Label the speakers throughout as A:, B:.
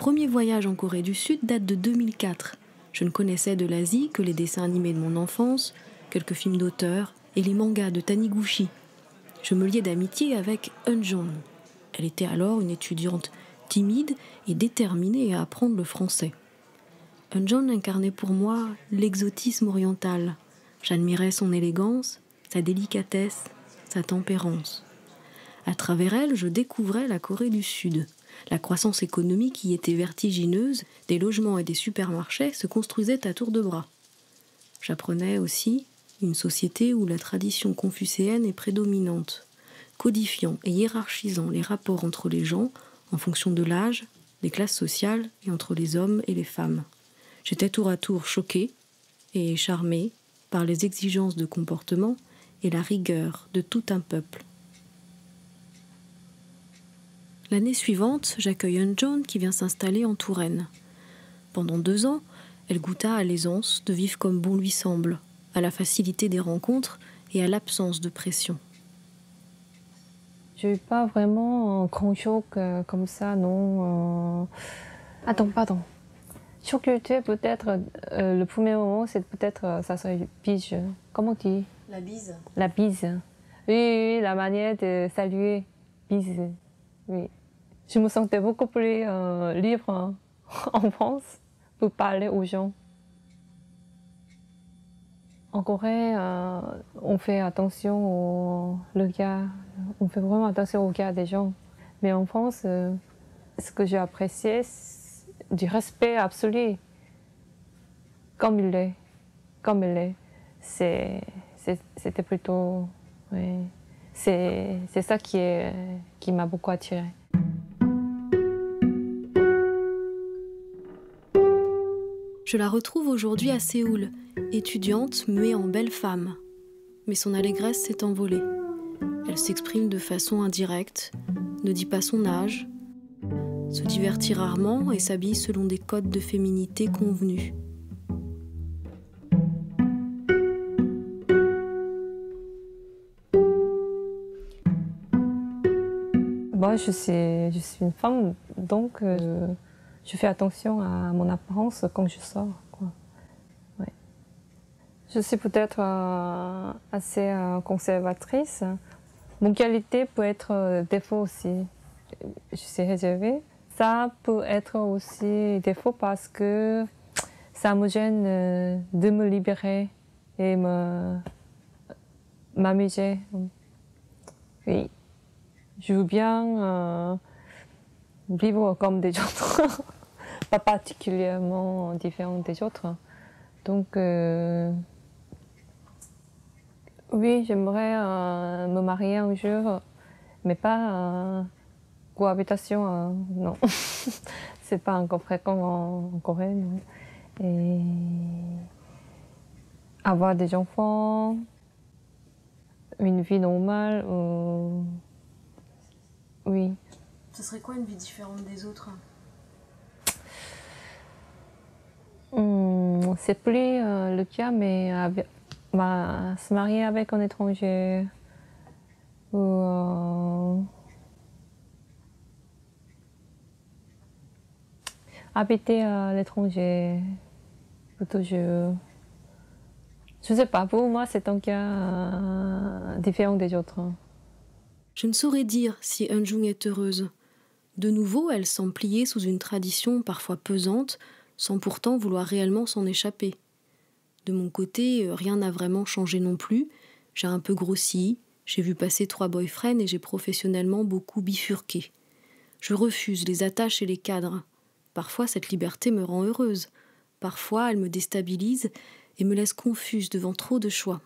A: premier voyage en Corée du Sud date de 2004. Je ne connaissais de l'Asie que les dessins animés de mon enfance, quelques films d'auteur et les mangas de Taniguchi. Je me liais d'amitié avec Eunjung. Elle était alors une étudiante timide et déterminée à apprendre le français. Eunjung incarnait pour moi l'exotisme oriental. J'admirais son élégance, sa délicatesse, sa tempérance. À travers elle, je découvrais la Corée du Sud. La croissance économique y était vertigineuse, des logements et des supermarchés se construisaient à tour de bras. J'apprenais aussi une société où la tradition confucéenne est prédominante, codifiant et hiérarchisant les rapports entre les gens en fonction de l'âge, des classes sociales et entre les hommes et les femmes. J'étais tour à tour choquée et charmée par les exigences de comportement et la rigueur de tout un peuple. L'année suivante, j'accueille Eunjung qui vient s'installer en Touraine. Pendant 2 ans, elle goûta à l'aisance de vivre comme bon lui semble, à la facilité des rencontres et à l'absence de pression.
B: Je n'ai pas vraiment un grand choc comme ça, non. Pardon. Choc culturel, peut-être, le premier moment, c'est peut-être, ça serait bise. Comment on dit?
A: La bise.
B: La bise. Oui, la manière de saluer. Bise. Oui. Je me sentais beaucoup plus libre en France pour parler aux gens. En Corée, on fait attention au regard. On fait vraiment attention au regard des gens. Mais en France, ce que j'ai apprécié, c'est du respect absolu. Comme il est. Comme il est. C'était plutôt... Oui. C'est ça qui m'a beaucoup attirée.
A: Je la retrouve aujourd'hui à Séoul, étudiante muée en belle femme. Mais son allégresse s'est envolée. Elle s'exprime de façon indirecte, ne dit pas son âge, se divertit rarement et s'habille selon des codes de féminité convenus.
B: Moi, je suis une femme, donc je fais attention à mon apparence quand je sors, quoi. Ouais. Je suis peut-être assez conservatrice. Mon qualité peut être défaut aussi. Je suis réservée. Ça peut être aussi défaut parce que ça me gêne de me libérer et m'amuser. Oui. Je veux bien vivre comme des autres, pas particulièrement différent des autres. Donc, oui, j'aimerais me marier un jour, mais pas cohabitation, non. C'est pas encore fréquent en Corée. Non. Et avoir des enfants, une vie normale. Oui.
A: Ce serait quoi une vie différente des autres?
B: C'est plus le cas, mais se marier avec un étranger ou habiter à l'étranger, plutôt je sais pas, pour moi c'est un cas différent des autres.
A: Je ne saurais dire si Eunjung est heureuse. De nouveau, elle semble pliée sous une tradition parfois pesante, sans pourtant vouloir réellement s'en échapper. De mon côté, rien n'a vraiment changé non plus. J'ai un peu grossi, j'ai vu passer 3 boyfriends et j'ai professionnellement beaucoup bifurqué. Je refuse les attaches et les cadres. Parfois, cette liberté me rend heureuse. Parfois, elle me déstabilise et me laisse confuse devant trop de choix.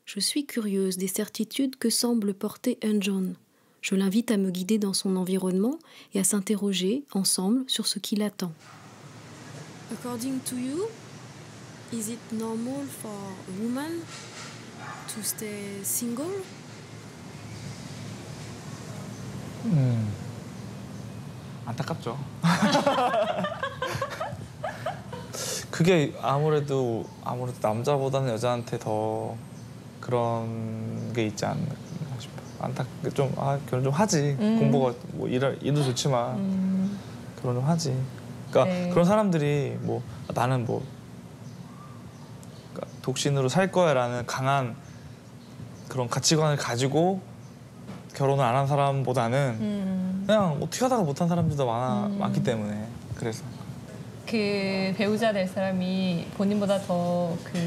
A: Je suis curieuse des certitudes que semble porter Eunjung. Je l'invite à me guider dans son environnement et à s'interroger ensemble sur ce qui l'attend. According to you, is it normal for a woman to stay single?
C: 안타깝죠. 그게 아무래도 남자보다는 여자한테 더 그런 게 있지 않나 싶어. 결혼 좀 하지. 공부가 뭐 일도 좋지만 결혼 좀 하지. 그러니까
B: 네.
C: 그런 사람들이 뭐 나는 뭐 그러니까 독신으로 살 거야라는 강한 그런 가치관을 가지고 결혼을 안 한 사람보다는 그냥 어떻게 하다가 못한 사람들도 많기 때문에 그래서
B: 그 배우자 될 사람이 본인보다 더 그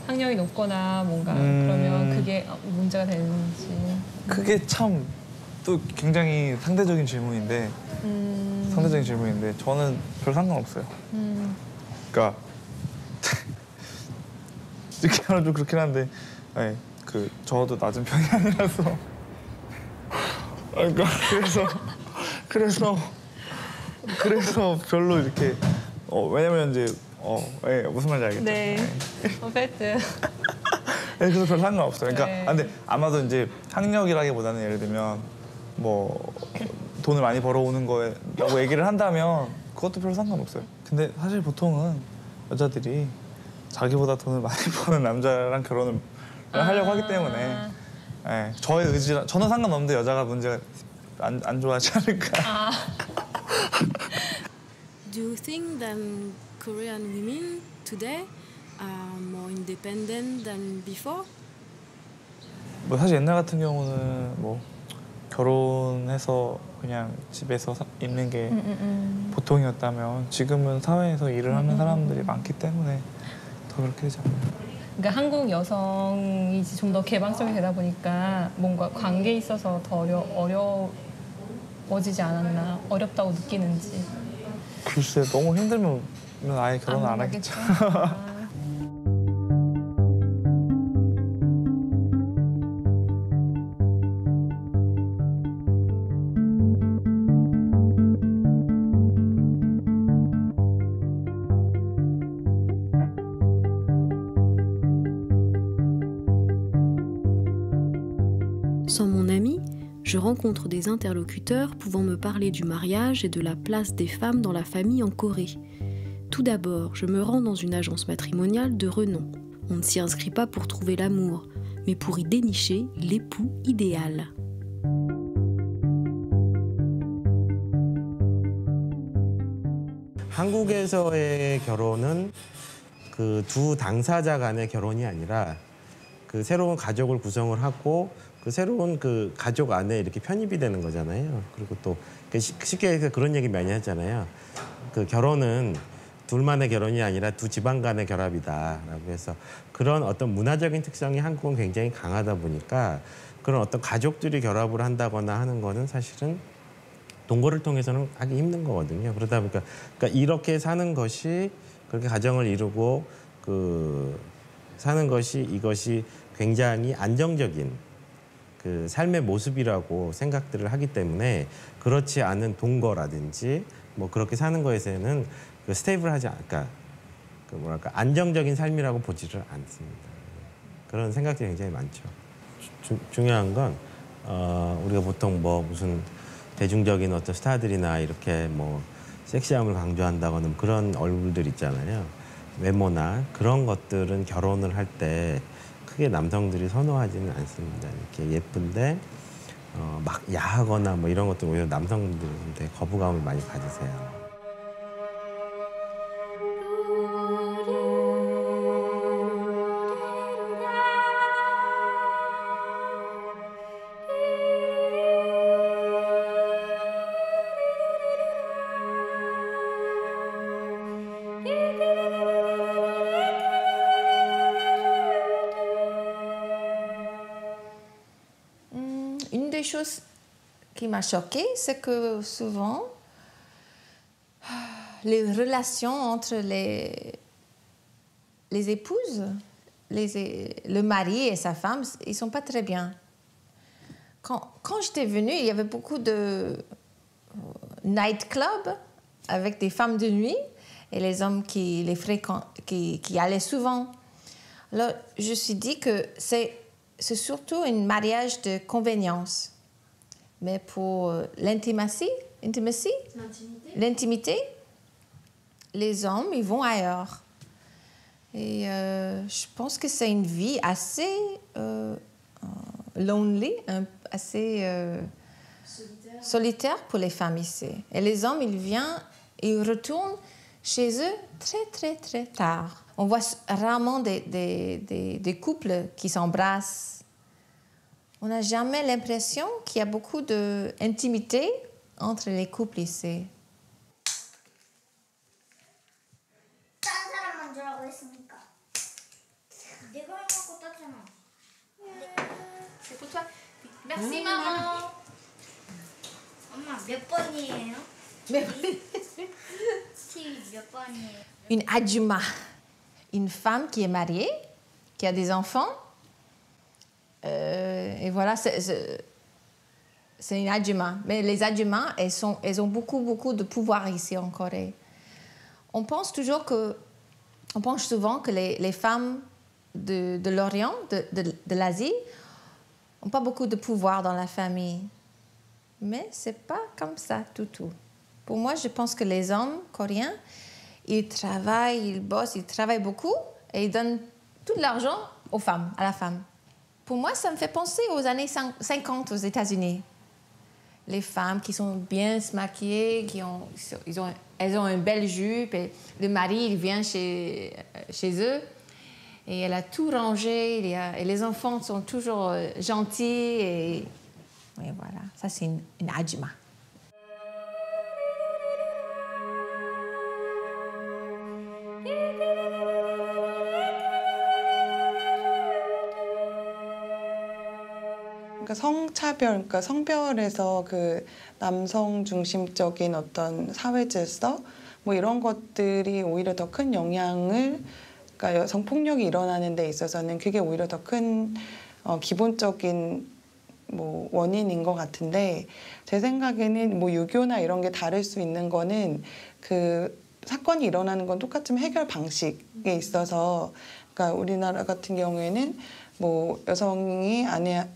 B: 학력이 높거나 뭔가 그러면 그게 문제가 되는지.
C: 그게 참 또 굉장히 상대적인 질문인데 저는 별 상관없어요. 그러니까 이렇게 하면 좀 그렇긴 한데 네, 그 저도 낮은 편이 아니라서 그러니까 그래서 별로 이렇게 왜냐면 이제 예, 무슨 말인지 알겠죠?
B: 네. 어쨌든.
C: 네, 그래서 별 상관없어요. 그러니까
B: 네.
C: 근데 아마도 이제 학력이라기보다는 예를 들면 뭐 돈을 많이 벌어오는 거라고 얘기를 한다면 그것도 별 상관없어요. 근데 사실 보통은 여자들이 자기보다 돈을 많이 버는 남자랑 결혼을 하려고 하기 때문에 예, 저의 의지랑 저는 상관없는데 여자가 문제가 안 좋아하지 않을까.
A: Do you think that Korean women today are more independent than before?
C: 뭐 사실 옛날 같은 경우는 뭐 결혼해서 그냥 집에서 있는 게 보통이었다면 지금은 사회에서 일을 하는 사람들이 많기 때문에 더 그렇게 되지 않나요?
B: 그러니까 한국 여성이 좀 더 개방적이 되다 보니까 뭔가 관계에 있어서 더 어려워지지 않았나, 어렵다고 느끼는지.
C: 글쎄 너무 힘들면 아예 결혼을 안 하겠죠.
A: Sans mon ami, je rencontre des interlocuteurs pouvant me parler du mariage et de la place des femmes dans la famille en Corée. Tout d'abord, je me rends dans une agence matrimoniale de renom. On ne s'y inscrit pas pour trouver l'amour, mais pour y dénicher l'époux idéal.
D: 한국에서의 결혼은 그 두 당사자 간의 결혼이 아니라 그 새로운 가족을 구성을 하고 그 새로운 그 가족 안에 이렇게 편입이 되는 거잖아요. 그리고 또 쉽게 해서 그런 얘기 많이 하잖아요. 그 결혼은 둘만의 결혼이 아니라 두 집안 간의 결합이다라고 해서 그런 어떤 문화적인 특성이 한국은 굉장히 강하다 보니까 그런 어떤 가족들이 결합을 한다거나 하는 거는 사실은 동거를 통해서는 하기 힘든 거거든요. 그러다 보니까 그러니까 이렇게 사는 것이 그렇게 가정을 이루고 그 사는 것이 이것이 굉장히 안정적인 그 삶의 모습이라고 생각들을 하기 때문에 그렇지 않은 동거라든지 뭐 그렇게 사는 거에서는 그 스테이블하지 않을까 그 뭐랄까 안정적인 삶이라고 보지를 않습니다. 그런 생각들이 굉장히 많죠. 중요한 건 우리가 보통 뭐 무슨 대중적인 어떤 스타들이나 이렇게 뭐 섹시함을 강조한다거나 그런 얼굴들 있잖아요. 외모나 그런 것들은 결혼을 할 때 크게 남성들이 선호하지는 않습니다. 이렇게 예쁜데 막 야하거나 뭐 이런 것들 오히려 남성들은 되게 거부감을 많이 가지세요.
E: Une des choses qui m'a choquée, c'est que souvent, les relations entre les épouses, le mari et sa femme, ils ne sont pas très bien. Quand j'étais venue, il y avait beaucoup de nightclubs avec des femmes de nuit et les hommes qui allaient souvent. Alors, je me suis dit que c'est surtout un mariage de convenience. Mais pour l'intimité, les hommes, ils vont ailleurs. Et je pense que c'est une vie assez lonely, assez solitaire pour les femmes ici. Et les hommes, ils viennent et ils retournent chez eux très tard. On voit rarement des couples qui s'embrassent. On n'a jamais l'impression qu'il y a beaucoup d'intimité entre les couples ici. C'est pour toi. Merci, maman.
F: 엄마 몇 번이에요? 몇 번이에요?
E: Une adjuma, une femme qui est mariée, qui a des enfants. Et voilà, c'est une adjuma. Mais les adjumas, elles ont beaucoup de pouvoir ici en Corée. On pense souvent que les femmes de l'Orient, de l'Asie, n'ont pas beaucoup de pouvoir dans la famille. Mais ce n'est pas comme ça, tout. Pour moi, je pense que les hommes coréens, ils travaillent, ils bossent, ils travaillent beaucoup et ils donnent tout l'argent aux femmes, à la femme. Pour moi, ça me fait penser aux années 50 aux États-Unis. Les femmes qui sont bien se maquillées, elles ont une belle jupe et le mari, il vient chez eux et elle a tout rangé et les enfants sont toujours gentils et voilà, ça c'est une adjuma.
G: 그러니까 성차별, 그러니까 성별에서 그 남성 중심적인 어떤 사회 질서 뭐 이런 것들이 오히려 더 큰 영향을, 그러니까 여성 폭력이 일어나는 데 있어서는 그게 오히려 더 큰 기본적인 뭐 원인인 것 같은데, 제 생각에는 뭐 유교나 이런 게 다를 수 있는 거는 그 사건이 일어나는 건 똑같지만 해결 방식에 있어서, 그러니까 우리나라 같은 경우에는 뭐 여성이 아내가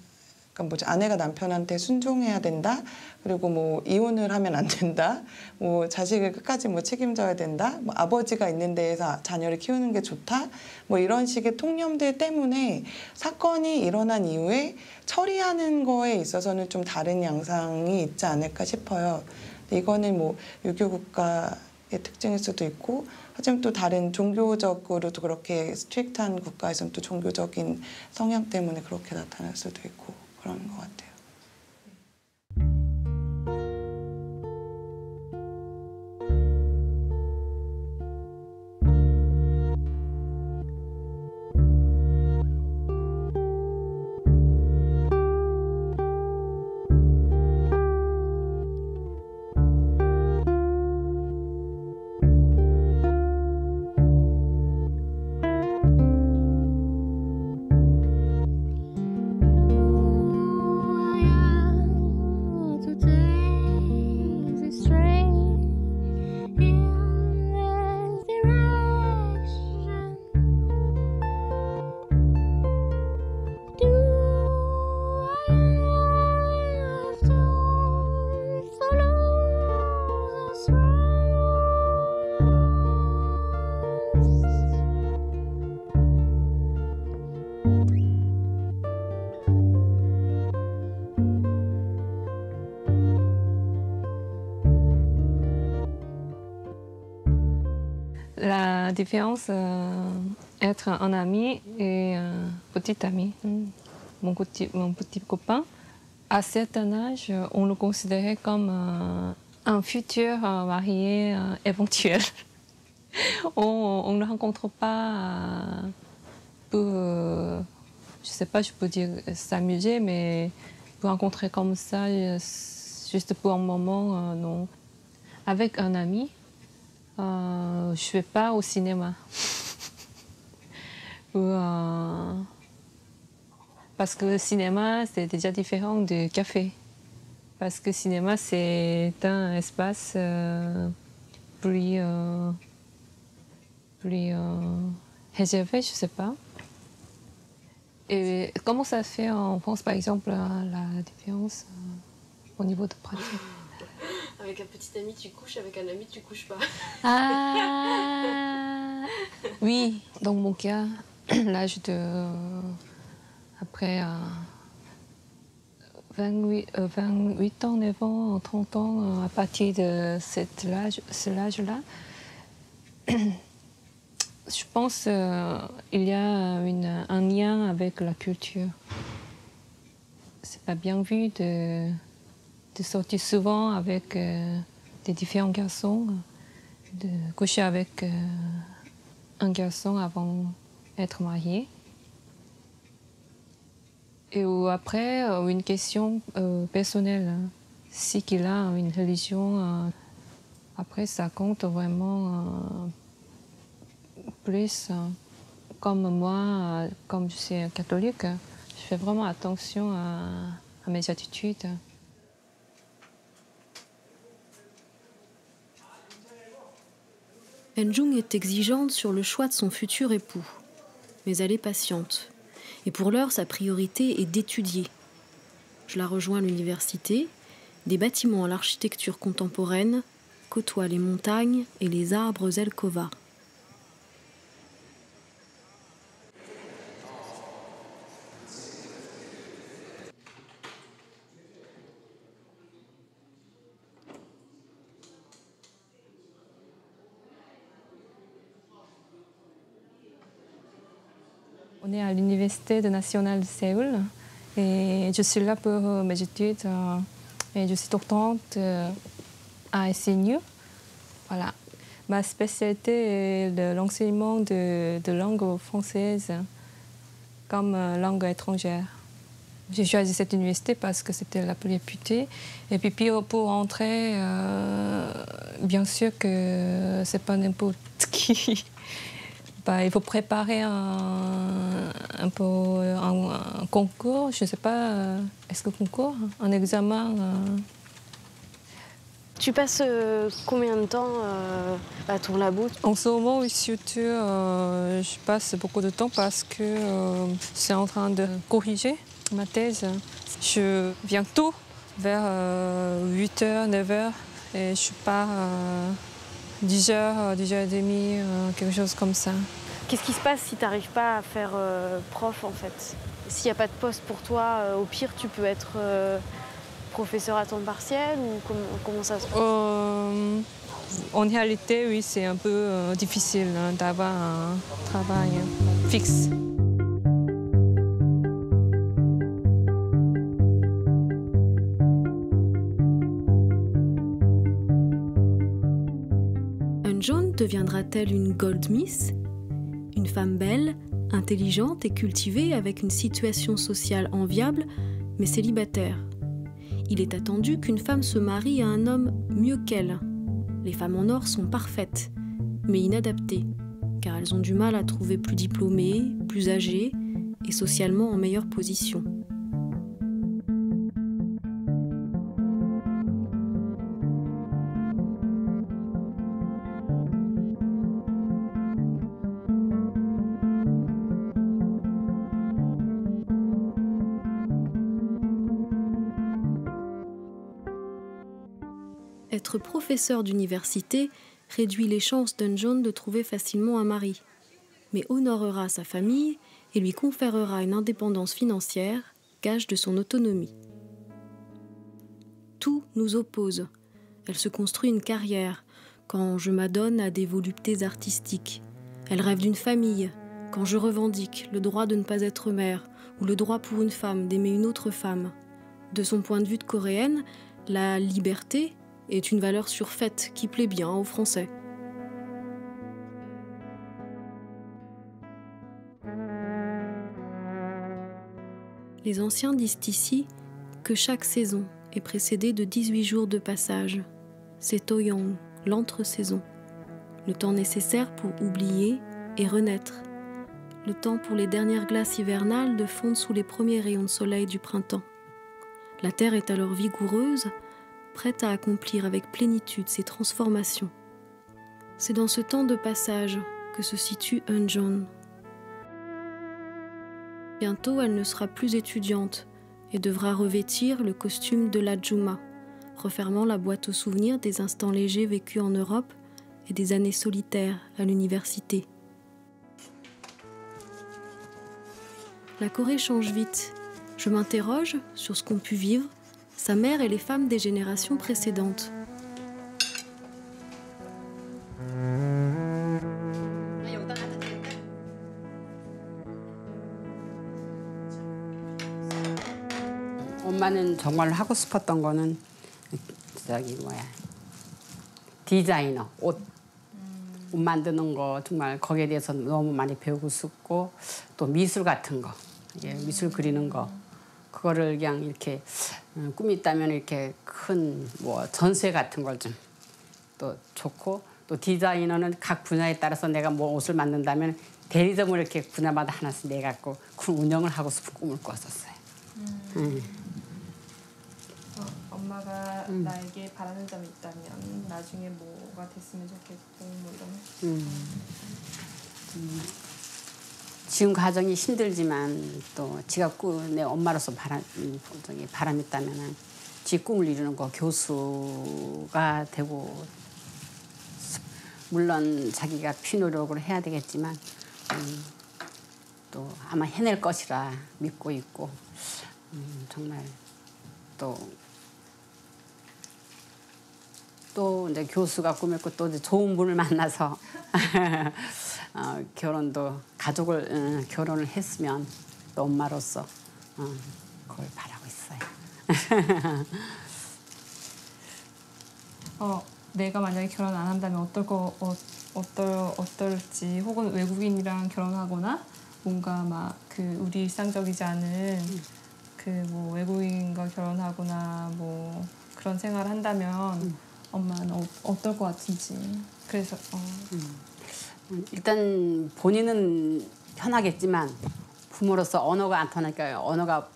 G: 남편한테 순종해야 된다. 그리고 뭐 이혼을 하면 안 된다. 뭐 자식을 끝까지 뭐 책임져야 된다. 뭐 아버지가 있는 데에서 자녀를 키우는 게 좋다. 뭐 이런 식의 통념들 때문에 사건이 일어난 이후에 처리하는 거에 있어서는 좀 다른 양상이 있지 않을까 싶어요. 이거는 뭐 유교 국가의 특징일 수도 있고, 하지만 또 다른 종교적으로도 그렇게 스트릭트한 국가에서는 또 종교적인 성향 때문에 그렇게 나타날 수도 있고 그런 것 같아요.
B: La différence entre un ami et un petit ami. Mon petit copain, à certain âge, on le considérait comme un futur marié éventuel. On ne le rencontre pas pour, je sais pas, je peux dire s'amuser, mais pour rencontrer comme ça, juste pour un moment, non. Avec un ami, je ne vais pas au cinéma. Parce que le cinéma, c'est déjà différent du café. Parce que le cinéma, c'est un espace plus réservé, je ne sais pas. Et comment ça se fait en France, par exemple, la différence au niveau de pratique?
A: Avec un petit ami, tu couches, avec un ami, tu couches pas.
B: Ah oui, dans mon cas, l'âge de... Après 28 ans, 9 ans, 30 ans, à partir de cet âge-là, je pense qu'il y a un lien avec la culture. C'est pas bien vu de sortir souvent avec des différents garçons, de coucher avec un garçon avant d'être marié. Et après, une question personnelle. Si qu'il a une religion, après ça compte vraiment plus. Comme moi, comme je suis catholique, je fais vraiment attention à mes attitudes.
A: Eunjung est exigeante sur le choix de son futur époux, mais elle est patiente. Et pour l'heure, sa priorité est d'étudier. Je la rejoins à l'université. Des bâtiments à l'architecture contemporaine côtoient les montagnes et les arbres Zelkova.
B: On est à l'Université nationale de Séoul et je suis là pour mes études et je suis doctorante à SNU. Voilà. Ma spécialité est l'enseignement de langue française comme langue étrangère. J'ai choisi cette université parce que c'était la plus réputée. Et puis pour entrer, bien sûr que c'est pas n'importe qui. Il faut préparer un concours, je ne sais pas, est-ce que concours, un examen.
A: Tu passes combien de temps à ton labo?
B: En ce moment, surtout, je passe beaucoup de temps parce que je suis en train de corriger ma thèse. Je viens tôt, vers 8h, 9h, et je pars 10h, 10h30, quelque chose comme ça.
A: Qu'est-ce qui se passe si tu n'arrives pas à faire prof, en fait? S'il n'y a pas de poste pour toi, au pire, tu peux être professeur à temps partiel ou comment ça se passe?
B: En réalité, oui, c'est un peu difficile d'avoir un travail fixe.
A: Eunjung deviendra-t-elle une Gold Miss? Une femme belle, intelligente et cultivée avec une situation sociale enviable, mais célibataire. Il est attendu qu'une femme se marie à un homme mieux qu'elle. Les femmes en or sont parfaites, mais inadaptées, car elles ont du mal à trouver plus diplômées, plus âgées et socialement en meilleure position. Être professeur d'université réduit les chances d'Eunjung de trouver facilement un mari, mais honorera sa famille et lui conférera une indépendance financière, gage de son autonomie. Tout nous oppose. Elle se construit une carrière quand je m'adonne à des voluptés artistiques. Elle rêve d'une famille quand je revendique le droit de ne pas être mère ou le droit pour une femme d'aimer une autre femme. De son point de vue de coréenne, la liberté est une valeur surfaite qui plaît bien aux Français. Les anciens disent ici que chaque saison est précédée de 18 jours de passage. C'est Toyong, l'entre-saison. Le temps nécessaire pour oublier et renaître. Le temps pour les dernières glaces hivernales de fondre sous les premiers rayons de soleil du printemps. La terre est alors vigoureuse, prête à accomplir avec plénitude ses transformations. C'est dans ce temps de passage que se situe Eunjung. Bientôt, elle ne sera plus étudiante et devra revêtir le costume de l'Ajuma, refermant la boîte aux souvenirs des instants légers vécus en Europe et des années solitaires à l'université. La Corée change vite. Je m'interroge sur ce qu'ont pu vivre sa mère et les femmes des générations précédentes.
H: 엄마는 정말 하고 싶었던 거는 저기 뭐야 디자이너 옷 만드는 거 정말 거기에 대해서 너무 많이 배우고 싶고 또 미술 같은 거 미술 그리는 거 그거를 그냥 이렇게 꿈이 있다면 이렇게 큰 뭐 전세 같은 걸 좀 또 좋고 또 디자이너는 각 분야에 따라서 내가 뭐 옷을 만든다면 대리점을 이렇게 분야마다 하나씩 내 갖고 그 운영을 하고 싶은 꿈을 꿨었어요.
B: 엄마가 나에게 바라는 점이 있다면 나중에 뭐가 됐으면 좋겠고 뭐 이런.
H: 지금 가정이 힘들지만 또 지가 내 엄마로서 바람이 있다면은 지 꿈을 이루는 거 교수가 되고 물론 자기가 피노력을 해야 되겠지만 또 아마 해낼 것이라 믿고 있고 정말 또 이제 교수가 꿈했고 또 이제 좋은 분을 만나서 결혼도 가족을 결혼을 했으면 또 엄마로서 그걸 바라고 있어요.
B: 내가 만약에 결혼 안 한다면 어떨지 혹은 외국인이랑 결혼하거나 뭔가 막 그 우리 일상적이지 않은 그 뭐 외국인과 결혼하거나 뭐 그런 생활을 한다면 엄마는 어떨 것 같은지. 그래서
H: 일단 본인은 편하겠지만 부모로서 언어가 안 통하니까 언어가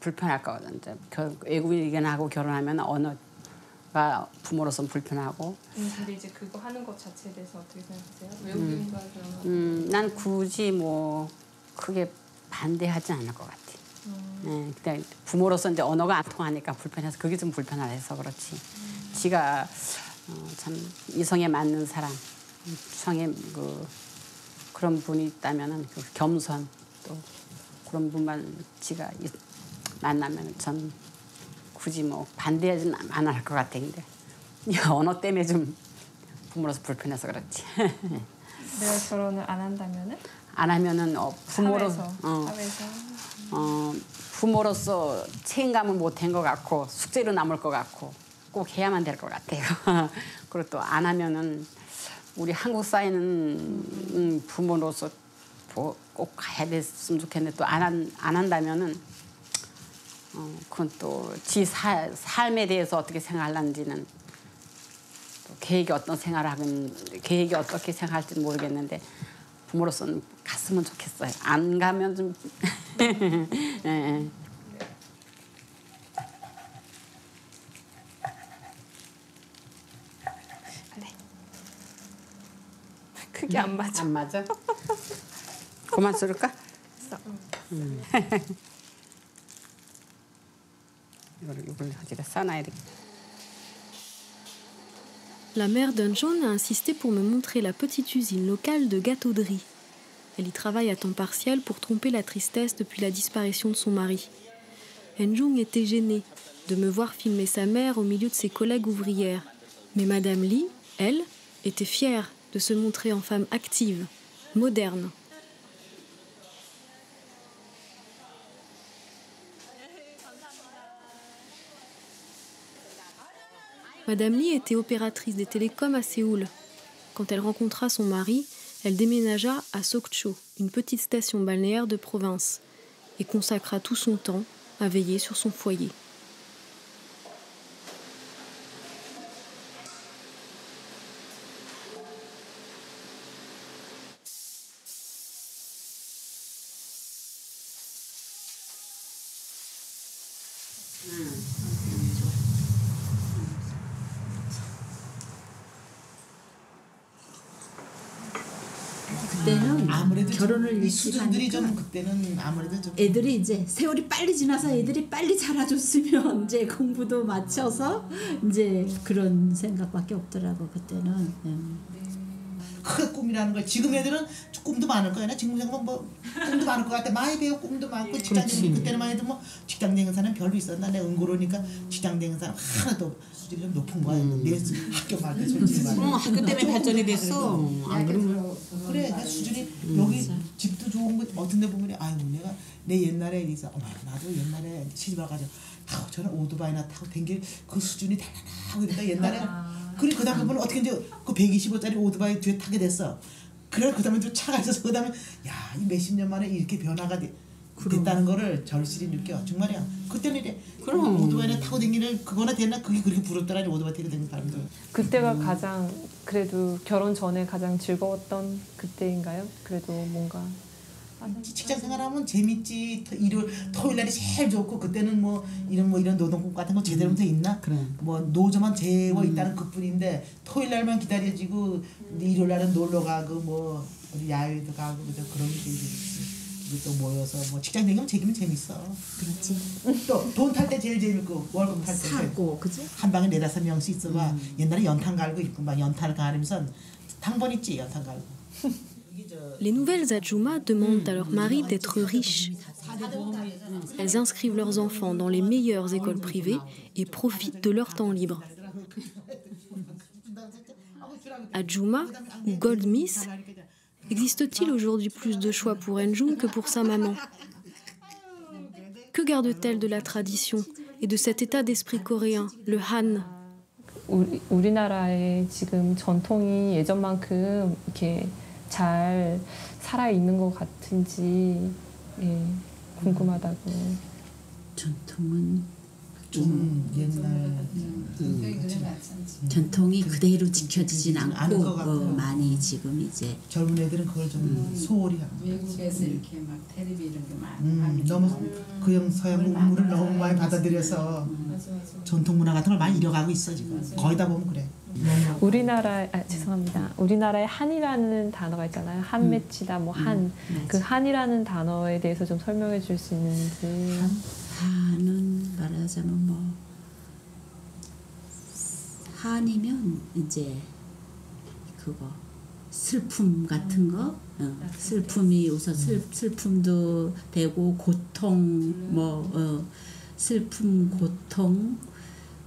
H: 불편할 거거든요. 외국인하고 결혼하면 언어가 부모로서는 불편하고.
B: 근데 이제 그거 하는 것 자체에 대해서 어떻게 생각하세요? 외국인과 결혼하고.
H: 난 굳이 뭐 크게 반대하지 않을 것 같아. 네, 그냥 부모로서 이제 언어가 안 통하니까 불편해서 그게 좀 불편해서 그렇지. 지가 참 이성에 맞는 사람, 이성에 그런 분이 있다면은 그 겸손 또 그런 분만 지가 만나면 전 굳이 뭐 반대하지는 안 할 것 같아. 근데 언어 때문에 좀 부모로서 불편해서 그렇지.
B: 내가 결혼을 안 한다면은?
H: 안 하면은 부모로서 부모로서 책임감을 못한 것 같고 숙제로 남을 것 같고 꼭 해야만 될 것 같아요. 그리고 또 안 하면은 우리 한국 사회는 부모로서 꼭 가야 됐으면 좋겠는데 또 안 한다면은 그건 또 지 삶에 대해서 어떻게 생각하는지는 또 계획이 어떻게 생각할지는 모르겠는데 부모로서는 갔으면 좋겠어요. 안 가면 좀 네.
B: 그게 안 맞아.
H: 안 맞아? 그만 쏠까? 이걸 어디다 싸놔야 돼.
A: La mère d'Unjon a insisté pour me montrer la petite usine locale de gâteaux de riz. Elle y travaille à temps partiel pour tromper la tristesse depuis la disparition de son mari. Unjon était gênée de me voir filmer sa mère au milieu de ses collègues ouvrières. Mais Madame Lee, elle, était fière de se montrer en femme active, moderne. Madame Lee était opératrice des télécoms à Séoul. Quand elle rencontra son mari, elle déménagea à Sokcho, une petite station balnéaire de province, et consacra tout son temps à veiller sur son foyer.
I: 그때는
J: 아무래도
I: 결혼을 일찍
J: 수준들이
I: 하니까
J: 좀 그때는 아무래도 좀
I: 애들이 이제 세월이 빨리 지나서 애들이 빨리 자라줬으면 이제 공부도 마쳐서 이제 그런 생각밖에 없더라고 그때는.
J: 큰 꿈이라는 걸 지금 애들은 꿈도 많을 거야. 나 지금 생각하면 뭐 꿈도 많을 것 같아. 많이 배워 꿈도 많고 직장생 그때만 해도 뭐 직장생 사는 별로 있었나. 내가 은고로니까 직장생 사람 하나도 수준이 좀 높은 거야. 내 학교 말때 솔직히 말해.
I: 학교 때문에 발전이 됐어. 안 그러면
J: 그래, 그 수준이 여기 집도 좋은 거 어떤 데 보면 아이고 내가 내 옛날에 있어. 어머 나도 옛날에 시집 와가지고 저는 오토바이나 타고 댕길 그 수준이 달라나 그러니까 옛날에 그래 그다음에 보면 어떻게 이제 그 125짜리 오토바이 뒤에 타게 됐어. 그래 그다음에 또 차가 있어서 그다음에 야 이 몇십 년 만에 이렇게 변화가 됐다는 거를 절실히 느껴. 정말이야. 그때는 이래
I: 그럼.
J: 오토바이나 타고 댕기는 그거나 됐나 그게 그렇게 부럽더라니 오토바이 타고 댕기는 사람들.
B: 그때가 가장 그래도 결혼 전에 가장 즐거웠던 그때인가요? 그래도 뭔가
J: 직장 생활하면 재밌지. 토요일 날이 제일 좋고 그때는 뭐 이런 노동국 같은 거 제대로 돼 있나?
I: 그래.
J: 뭐 노조만 재워 있다는 그뿐인데 토요일 날만 기다려지고 일요일 날은 놀러 가고 뭐 어디 야외도 가고 그런 게 제일 재밌지. 또 모여서 뭐 직장 다니면 재밌어.
I: 그렇지.
J: 또 돈 탈 때 제일 재밌고 월급 탈 때
I: 사고 그지?
J: 한 방에 4-5명씩 있어봐. 옛날에 연탄 갈고 있고 막 연탄 갈으면서 당번 있지 연탄 갈고.
A: Les nouvelles Adjouma demandent à leur mari d'être riches. Elles inscrivent leurs enfants dans les meilleures écoles privées et profitent de leur temps libre. Adjouma ou Gold Miss, existe-t-il aujourd'hui plus de choix pour Enjung que pour sa maman? Que garde-t-elle de la tradition et de cet état d'esprit coréen, le Han?
B: 우리나라의 지금 전통이 예전만큼 이렇게 잘 살아 있는 것 같은지 궁금하다고.
I: 전통은
J: 옛날
I: 전통이 그대로 지켜지진
J: 않은 것
I: 않고
J: 같아요.
I: 많이 지금 이제
J: 젊은 애들은 그걸 좀 소홀히 하고.
K: 외국에서 이렇게 막 텔레비 이런 거 많이
J: 너무 그형 서양 문물을 너무 많이 받아들여서 전통 문화 같은 걸 많이 잃어가고 있어 지금. 거의 다 보면 그래.
B: 죄송합니다. 우리나라에 한이라는 단어가 있잖아요. 한 맺히다, 뭐 한. 그 한이라는 단어에 대해서 좀 설명해 줄 수 있는지.
I: 한은 말하자면 뭐 한이면 이제 그거 슬픔 같은 거, 슬픔이 우선 슬픔도 되고 고통 슬픔 고통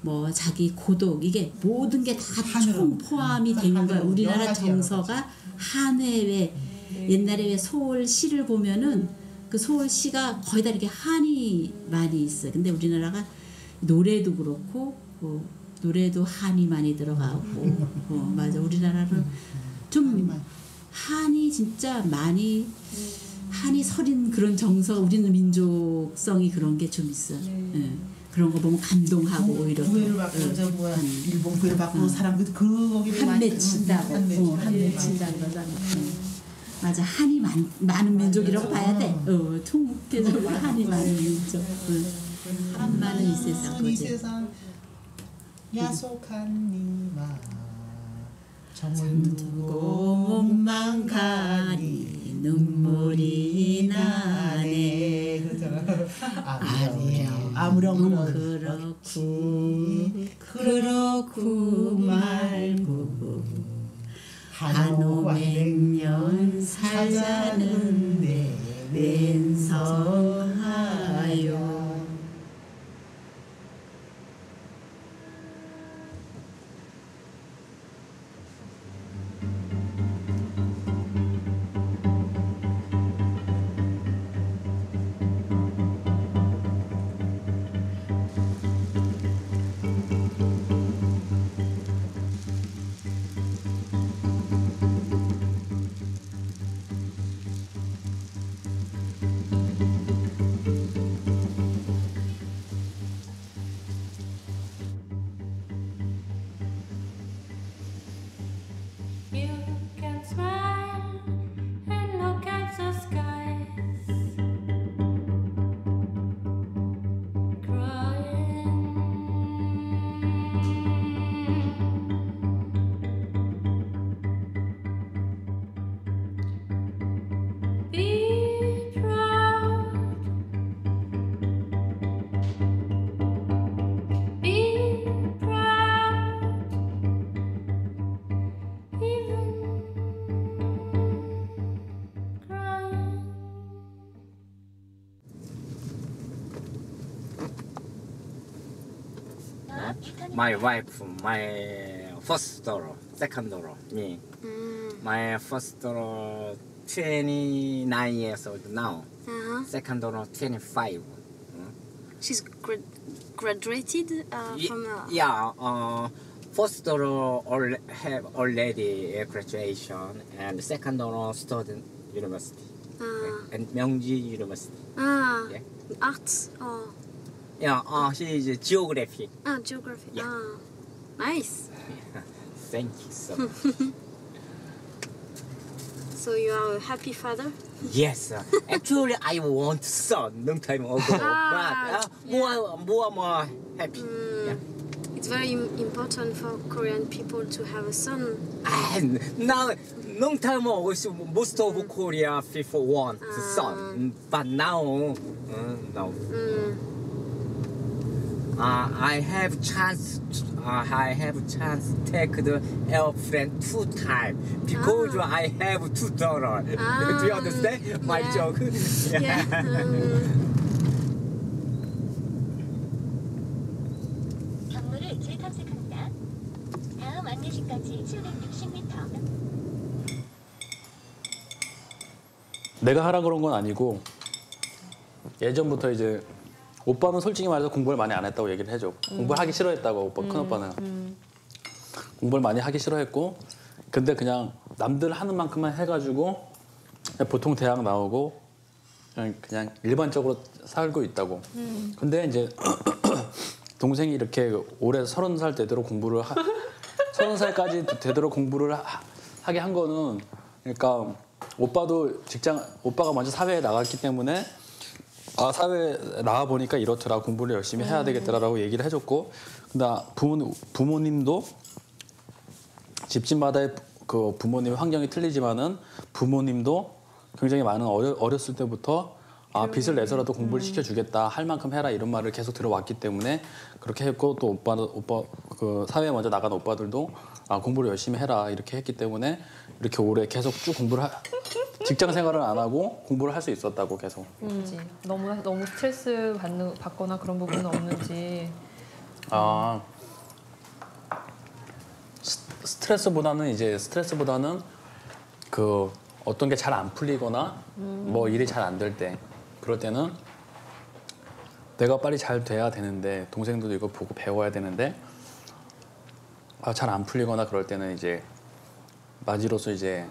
I: 뭐 자기 고독 이게 모든 게 다 총 포함이 되는 거야. 우리나라 정서가 한회에 옛날에 왜 소월시를 보면은 그 소월시가 거의 다 이렇게 한이 많이 있어. 근데 우리나라가 노래도 그렇고 노래도 한이 많이 들어가고 맞아. 우리나라는 좀 한이 진짜 많이 한이 서린 그런 정서 우리는 민족성이 그런 게 좀 있어. 그런 거 보면 감동하고 오히려
J: 구애를 받고 일본 구애를 받고 사람들 거기를
I: 한 맺힌다고 한 맺힌다 그러잖아. 맞아. 한이 많은 민족이라고 봐야 돼. 통계적으로 한이 많은 민족. 한만은 이 세상 거지.
J: 이 세상 야속한 니마 정을 두고 몸만 가니 눈물이 나네. 아무렴 그렇고 말고 한 500년 살자는데 랜성하여.
L: my wife, my first daughter, second daughter, me. My first daughter 29 years old now. Second daughter 25.
A: She's graduated from.
L: Yeah. First daughter have already graduation, and second daughter student university, and Myeongji University.
A: Yeah. Arts or.
L: Yeah. She is geography.
A: Geography.
L: Yeah.
A: Nice.
L: Thank you so much.
A: So you are a happy father?
L: Yes. Actually, I want son long time ago, but more happy. Yeah.
A: It's very important for Korean people to have a son.
L: And now, long time ago, most of Korea people want son, but now, no. I have chance. I have chance to take the airplane 2 times because I have 2 daughters. Do you understand my joke?
A: Yeah.
M: 경로를 재탐색합니다. 다음 안내지까지 760m.
N: 내가 하라 그런 건 아니고 예전부터 이제 오빠는 솔직히 말해서 공부를 많이 안 했다고 얘기를 해줘. 공부를 하기 싫어했다고 오빠 큰 오빠는 공부를 많이 하기 싫어했고 근데 그냥 남들 하는 만큼만 해가지고 보통 대학 나오고 그냥 일반적으로 살고 있다고. 근데 이제 동생이 이렇게 올해 30살 되도록 공부를 30살까지 되도록 공부를 하게 한 거는 그러니까 오빠가 먼저 사회에 나갔기 때문에 사회에 나와 보니까 이렇더라 공부를 열심히 해야 되겠더라라고 얘기를 해줬고 근데 부모님도 집집마다의 그 부모님의 환경이 틀리지만은 부모님도 굉장히 많은 어렸을 때부터 빚을 내서라도 공부를 시켜주겠다 할 만큼 해라 이런 말을 계속 들어왔기 때문에 그렇게 했고 또 오빠 그 사회에 먼저 나간 오빠들도 공부를 열심히 해라 이렇게 했기 때문에 이렇게 오래 계속 쭉 공부를 직장 생활을 안 하고 공부를 할 수 있었다고 계속.
B: 너무 스트레스 받거나 그런 부분은 없는지.
N: 스트레스보다는 그 어떤 게 잘 안 풀리거나 뭐 일이 잘 안 될 때 그럴 때는 내가 빨리 잘 돼야 되는데 동생들도 이거 보고 배워야 되는데 잘 안 풀리거나 그럴 때는 이제 맞이로서 이제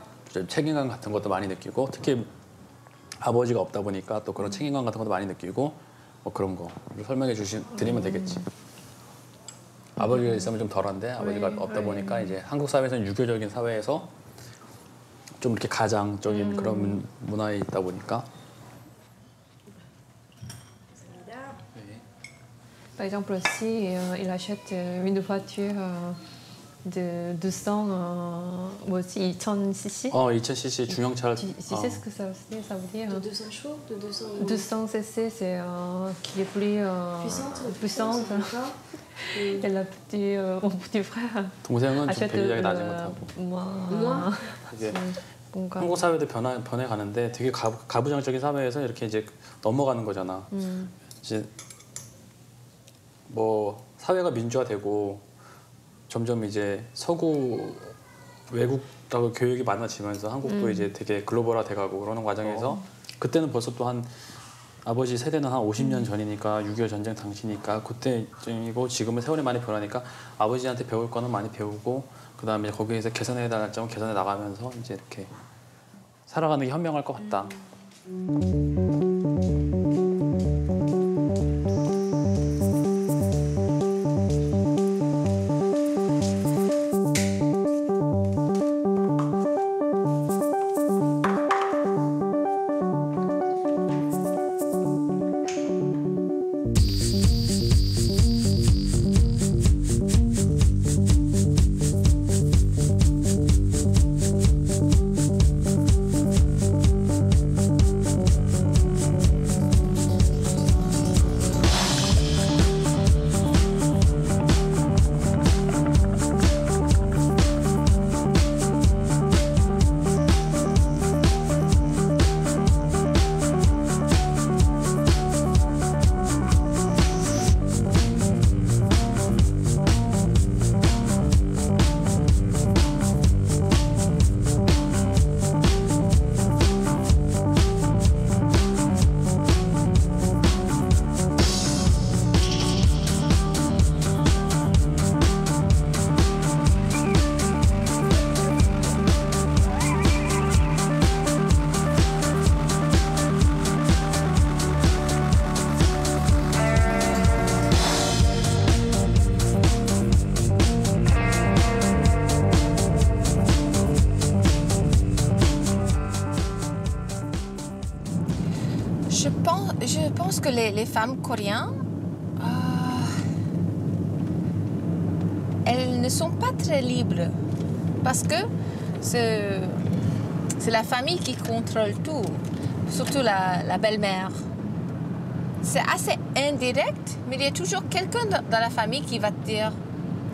N: 책임감 같은 것도 많이 느끼고 특히 아버지가 없다 보니까 또 그런 책임감 같은 것도 많이 느끼고 뭐 그런 거 설명해 드리면 되겠지. 아버지가 있으면 좀 덜한데 아버지가 없다 보니까 이제 한국 사회에서는 유교적인 사회에서 좀 이렇게 가장적인 그런 문화에 있다 보니까.
B: Par exemple, si il achète une voiture de 200, moi aussi 2000cc.
N: 2000cc 중형차를.
B: Tu sais ce que ça veut dire?
A: De 200 chevaux, de
B: 200 cc, c'est qui est plus puissante. Et la mon petit frère
N: 동생은 좀
B: achète
N: 배기량이 나지 못하고.
B: moins.
N: 이게 한국 사회도 변해가는데 되게 가부장적인 사회에서 이렇게 이제 넘어가는 거잖아. 이제 뭐 사회가 민주화되고 점점 이제 서구 외국하고 교육이 많아지면서 한국도 이제 되게 글로벌화돼가고 그러는 과정에서 그때는 벌써 또 한 아버지 세대는 한 50년 전이니까 6.25 전쟁 당시니까 그때쯤이고 지금은 세월이 많이 변하니까 아버지한테 배울 거는 많이 배우고 그 다음에 거기에서 개선해야 할 점은 개선해 나가면서 이제 이렇게 살아가는 게 현명할 것 같다.
E: Je pense que les femmes coréennes, elles ne sont pas très libres parce que c'est la famille qui contrôle tout, surtout la belle-mère. C'est assez indirect, mais il y a toujours quelqu'un dans la famille qui va te dire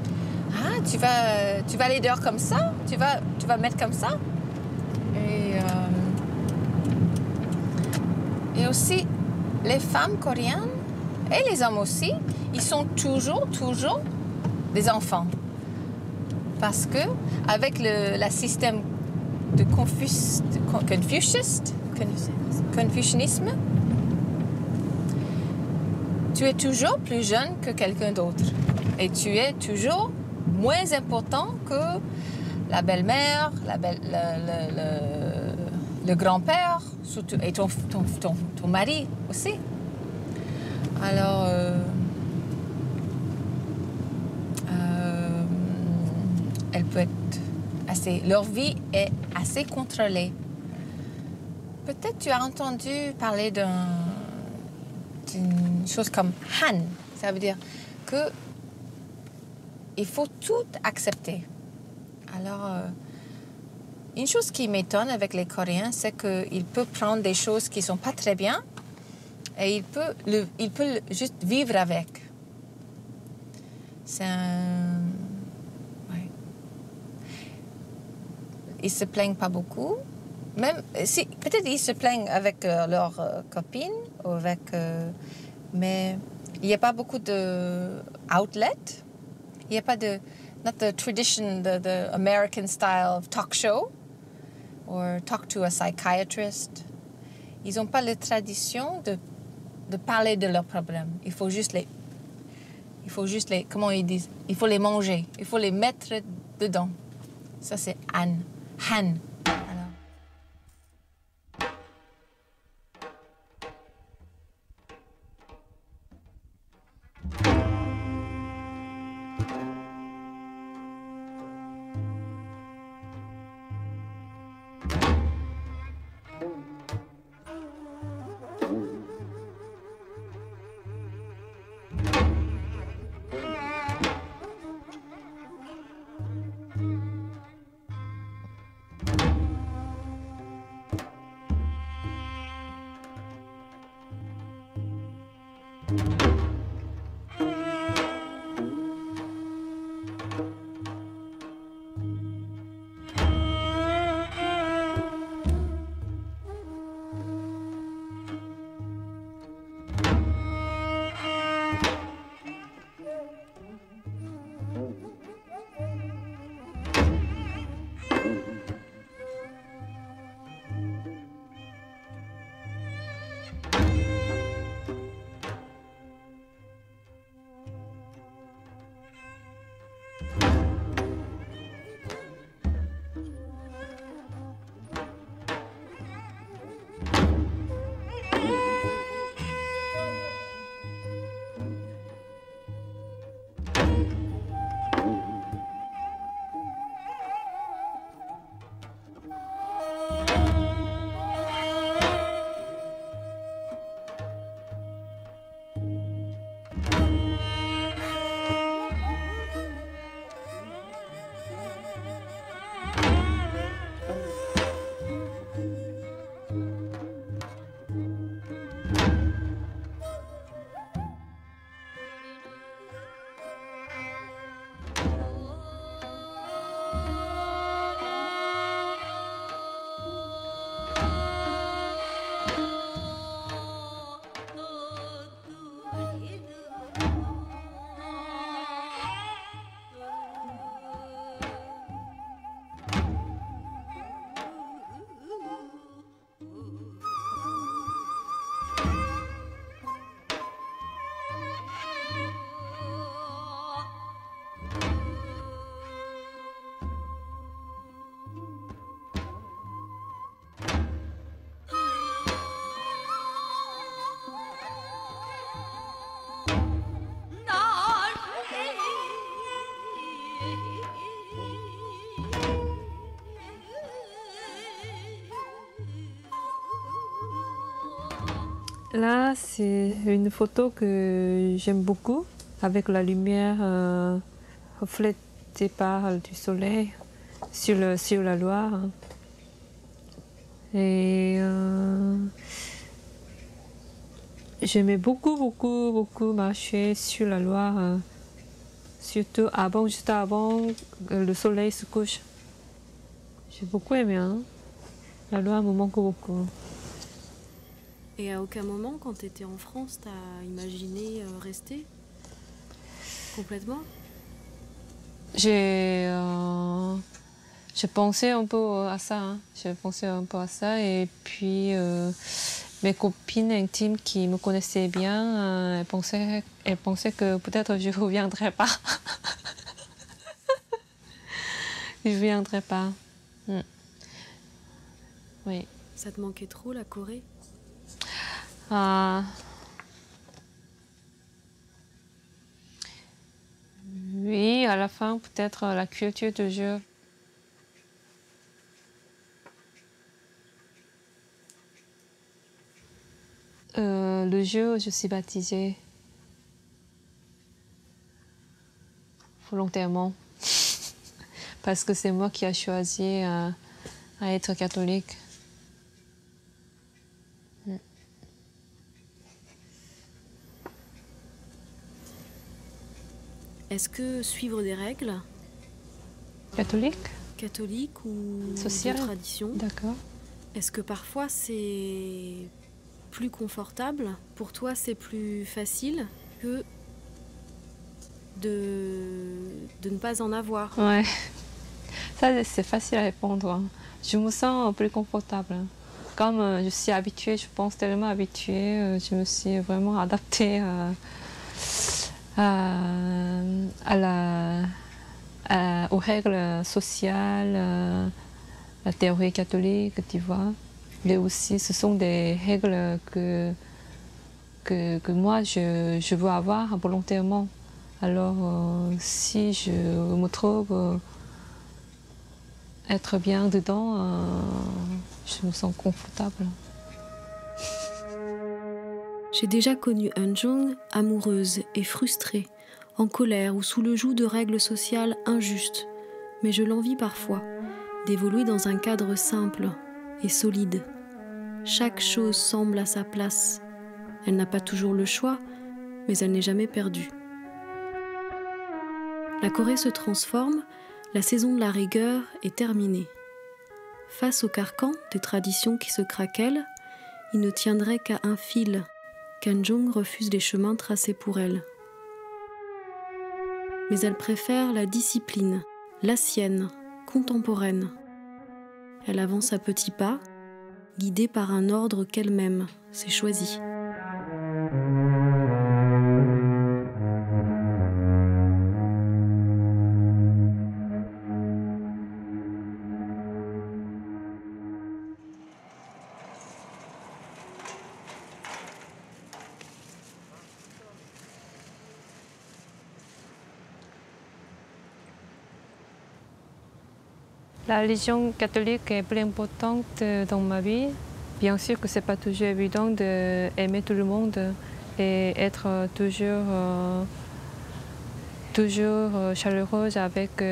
E: « Ah, tu vas aller dehors comme ça? Tu vas le mettre comme ça? » Et aussi, les femmes coréennes, et les hommes aussi, ils sont toujours des enfants. Parce que avec le système de confucianisme, tu es toujours plus jeune que quelqu'un d'autre. Et tu es toujours moins important que la belle-mère, le grand-père, surtout, et ton mari aussi. Alors, elle peut être assez... Leur vie est assez contrôlée. Peut-être tu as entendu parler d'une chose comme Han. Ça veut dire que il faut tout accepter. Alors, une chose qui m'étonne avec les Coréens, c'est qu'ils peuvent prendre des choses qui ne sont pas très bien et ils peuvent juste vivre avec. C'est un... Ouais. Ils ne se plaignent pas beaucoup. Même si, peut-être ils se plaignent avec leurs copines, ou avec, mais il n'y a pas beaucoup d'outlets. Il n'y a pas de... Not the tradition, the American style of talk show or talk to a psychiatrist. Ils n'ont pas la tradition de parler de leurs problèmes. Il faut juste les... Comment ils disent? Il faut les manger. Il faut les mettre dedans. Ça, c'est Han. Han.
B: Là, c'est une photo que j'aime beaucoup, avec la lumière reflétée par du soleil sur la Loire. Et j'aimais beaucoup marcher sur la Loire, surtout juste avant que le soleil se couche. J'ai beaucoup aimé, hein. La Loire me manque beaucoup.
A: Et à aucun moment, quand tu étais en France, tu as imaginé rester complètement?
B: J'ai pensé un peu à ça. Hein. J'ai pensé un peu à ça. Et puis, mes copines intimes qui me connaissaient bien, elles pensaient que peut-être je ne reviendrais pas. Je ne reviendrai pas. Oui.
A: Ça te manquait trop, la Corée?
B: Oui, à la fin, peut-être la culture de jeu. Le jeu, je suis baptisée volontairement parce que c'est moi qui ai choisi à être catholique.
A: Est-ce que suivre des règles catholiques ou
B: sociales,
A: de tradition,
B: d'accord.
A: Est-ce que parfois c'est plus confortable? Pour toi, c'est plus facile que de ne pas en avoir?
B: Ouais, ça c'est facile à répondre. Je me sens plus confortable. Comme je suis habituée, je pense tellement habituée, je me suis vraiment adaptée aux règles sociales, la théorie catholique, tu vois. Mais aussi, ce sont des règles que moi, je veux avoir volontairement. Alors, si je me trouve être bien dedans, je me sens confortable.
A: J'ai déjà connu Eunjung amoureuse et frustrée, en colère ou sous le joug de règles sociales injustes. Mais je l'envie parfois, d'évoluer dans un cadre simple et solide. Chaque chose semble à sa place. Elle n'a pas toujours le choix, mais elle n'est jamais perdue. La Corée se transforme, la saison de la rigueur est terminée. Face au carcan des traditions qui se craquellent, il ne tiendrait qu'à un fil qu'Eunjung refuse les chemins tracés pour elle. Mais elle préfère la discipline, la sienne, contemporaine. Elle avance à petits pas, guidée par un ordre qu'elle-même s'est choisi.
B: La religion catholique est plus importante dans ma vie. Bien sûr que ce n'est pas toujours évident d'aimer tout le monde et être toujours chaleureuse avec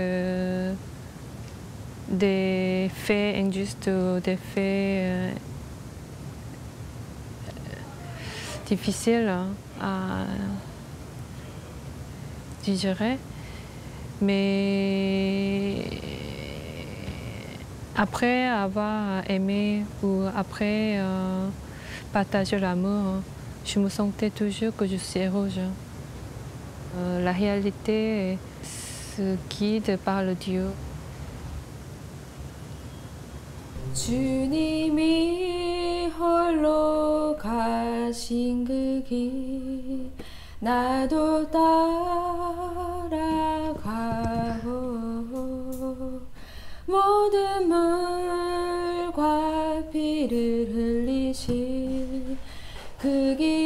B: des faits injustes, des faits difficiles à digérer. Mais après avoir aimé ou après partager l'amour, je me sentais toujours que je suis heureuse. La réalité se guide par le Dieu. 주님이 홀로 가신 그 길 나도 따라가고 모든 물과 피를 흘리신 그 길